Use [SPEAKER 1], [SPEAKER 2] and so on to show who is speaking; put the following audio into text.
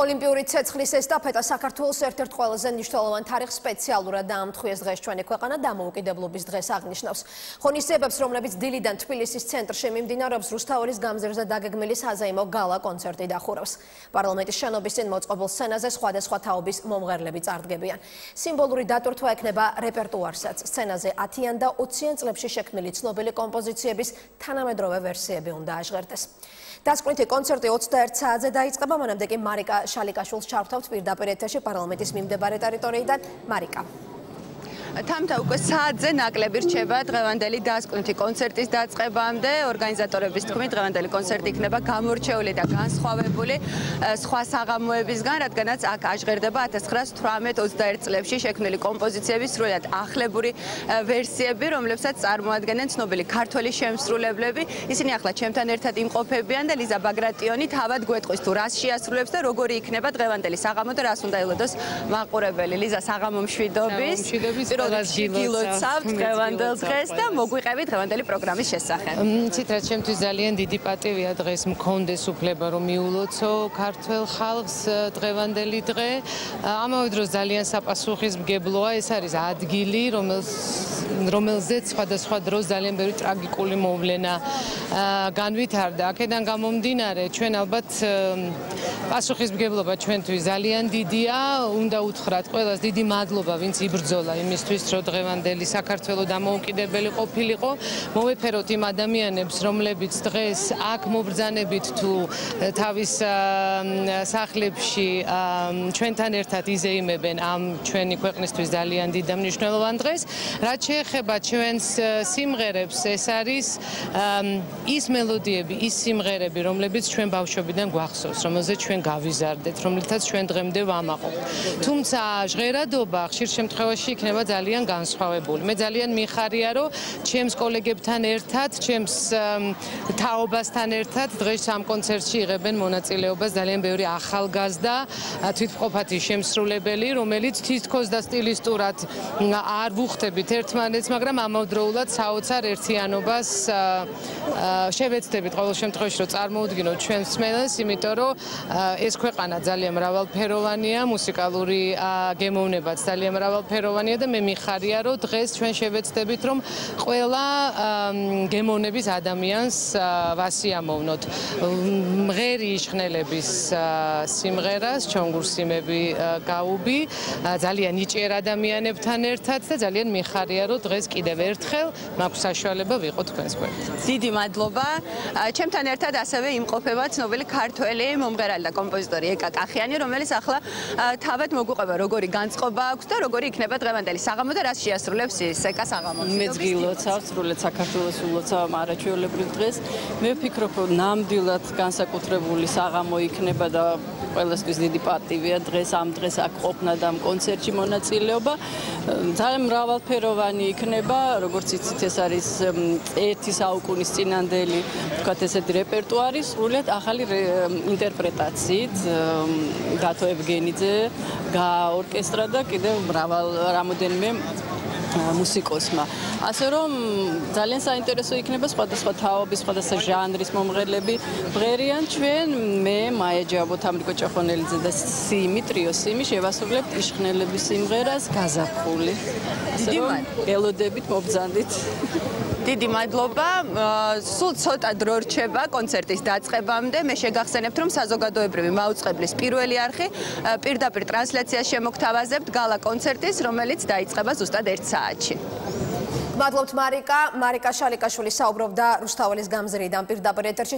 [SPEAKER 1] ოლიმპიური ცეცხლის ესტაფეტა საქართველოს ერთ-ერთ ყველაზე მნიშვნელოვან თარიღს სპეციალურად დაამთხვიეს დღეს ჩვენი ქვეყანა დამოუკიდებლობის დღეს აღნიშნავს. ღონისძიებებს, რომლებიც დილიდან თბილისის ცენტრში მიმდინარეობს, რუსთაველის გამზირზე დაგეგმილი საზეიმო გალა კონცერტი დახურავს. პარლამენტის შენობის წინ მოწყობილ სცენაზე სხვადასხვა თაობის მომღერლები წარდგებიან. სიმბოლური დატვირთვა ექნება რეპერტუარსაც. სცენაზე 10-იან და 20-იან წლებში შექმნილი ცნობილი კომპოზიციების თანამედროვე ვერსიები უნდა აჟღერდეს. დასკვნითი კონცერტი 21 საათზე დაიწყება, მანამდე კი მარიკა შალიკაშვილს ჩართავთ პირდაპირ ეთერში პარლამენტის მიმდებარე ტერიტორიიდან. მარიკა.
[SPEAKER 2] თამთა უკვე საათზე ნაკლები რჩება დღევანდელი დასკვნითი კონცერტის დაწყებამდე. ორგანიზატორების თქმით, დღევანდელი კონცერტი იქნება გამორჩეული და განსხვავებული სხვა საღამოებისგან, რადგანაც აქ აჟღერდება 1918-21 წლებში შექმნილი კომპოზიციების სრულად ახლებური ვერსიები, რომლებსაც წარმოადგენენ ცნობილი ქართველი შემსრულებლები. ისინი ახლა ჩემთან ერთად იმყოფებიან და ლიზა ბაგრატიონი თავად გვეტყვის თუ რას შეასრულებს და როგორი იქნება დღევანდელი საღამო და რას უნდა ელოდოს მაყურებელი. ლიზა, საღამო მშვიდობის. გილოცავთ დღევანდელ დღეს და მოგვიყევით დღევანდელი პროგრამის შესახებ.
[SPEAKER 3] იცით რა, ჩემთვის ძალიან დიდი პატივია დღეს მქონდეს უფლება რომ მიულოცო ქართველ ხალხს დღევანდელი დღე. ამავე დროს ძალიან საპასუხისმგებლოა, ეს არის ადგილი, რომელზეც სხვადასხვა დროს ძალიან ბევრი ტრაგიკული მოვლენა განვითარდა. აქედან გამომდინარე, ჩვენ ალბათ პასუხისმგებლობა ჩვენთვის ძალიან დიდია. უნდა უთხრათ ყველას დიდი მადლობა, ვინც იბრძოლა იმისთვის, რომ დღევანდელი საქართველო დამოუკიდებელი ყოფილიყო. მოვეფეროთ იმ ადამიანებს, რომლებიც დღეს აქ მობრძანებით თუ თავის სახლებში ჩვენთან ერთად იზეიმებენ ამ ჩვენი ქვეყნისთვის ძალიან დიდ და მნიშვნელოვან დღეს. რაც შეეხება ჩვენს სიმღერებს, ეს არის ის მელოდიები, ის სიმღერები, რომლებიც ჩვენ ბავშვობიდან გვახსოვს, რომელზეც ჩვენ გავიზარდეთ, რომლითაც ჩვენ დღემდე ვამაყობთ. თუმცა ჟღერადობა ხშირ შემთხვევაში იქნება ძალიან განსხვავებული. მე ძალიან მიხარია, რომ ჩემს კოლეგებთან ერთად, ჩემს თაობასთან ერთად დღეს ამ კონცერტში იღებენ მონაწილეობას ძალიან ბევრი ახალგაზრდა თვითმყოფადი შემსრულებელი, რომელიც თითქოს და სტილისტურად არ ვუხდებით ერთმანეთს, მაგრამ ამავდროულად საოცარ ერთიანობას შევეცდებით ყოველ შემთხვევაში, რომ წარმოუდგინოთ ჩვენს მსმენელს, იმიტომ რომ ეს ქვეყანა ძალიან მრავალფეროვანია, მუსიკალური გემოვნებაც ძალიან მრავალფეროვანია და მე მიხარია, რომ დღეს ჩვენ შევეცდებით, რომ ყველა გემოვნების ადამიანს ვასიამოვნოთ. მღერი იშხნელების სიმღერას, ჩონგურსიმები გაუბი, ძალიან იჭერ ადამიანებთან ერთად და ძალიან მიხარია, რომ დღეს კიდევ ერთხელ მაქვს საშუალება ვიყო თქვენს გვერდით.
[SPEAKER 2] დიდი მადლობა. ჩემთან ერთად ასევე იმყოფება ცნობილი ქართველი მომღერალი და კომპოზიტორი ეკა კახიანი, რომელიც ახლა თავად მოგვიყვება, როგორი განწყობა აქვს და როგორი იქნება დღევანდელი საღამო და რას შეასრულებს ის ეკა საღამო.
[SPEAKER 4] მეც გილოცავ, სრულად საქართველოს ულოცავ ამ არაჩვეულებრივ დღეს. მე ვფიქრობ, რომ ნამდვილად განსაკუთრებული საღამო იქნება და ყველასთვის დიდი პატივია დღეს ამ დღეს აქ ყოფნა და ამ კონცერტში მონაწილეობა. ძალიან მრავალფეროვანი იქნება, როგორც იცით, ეს არის ერთი საუკუნის წინანდელი, ვთქვათ ესეთი რეპერტუარი, სრულად ახალი ინტერპრეტაციით დათო ევგენიძე გაორკესტრა და კიდევ რამოდენიმე მუსიკოსმა. ასე რომ ძალიან საინტერესო იქნება სხვადასხვა თაობის, სხვადასხვა ჟანრის მომღერლები ბღერიან. ჩვენ მე მაია ჯაბოთამრიკო ჭახონელიძე და სიმი ტრიო სიმი შევასრულებთ იშხნელების სიმღერას გაზაფხული. ასე რომ ელოდებით მობრძანდით.
[SPEAKER 2] დიდი მადლობა. სულ ცოტა დრო რჩება კონცერტის დაწყებამდე. მე შეგახსენებთ, რომ საზოგადოებრივი მაუწყებლის პირველი არხი პირდაპირ ტრანსლაციას შემოგთავაზებთ გალა კონცერტის, რომელიც დაიწყება ზუსტად 1 საათში.
[SPEAKER 1] მადლობთ მარიკა. მარიკა შალიკაშვილი საუბრობდა რუსთაველის გამზირიდან პირდაპირ ეთერში.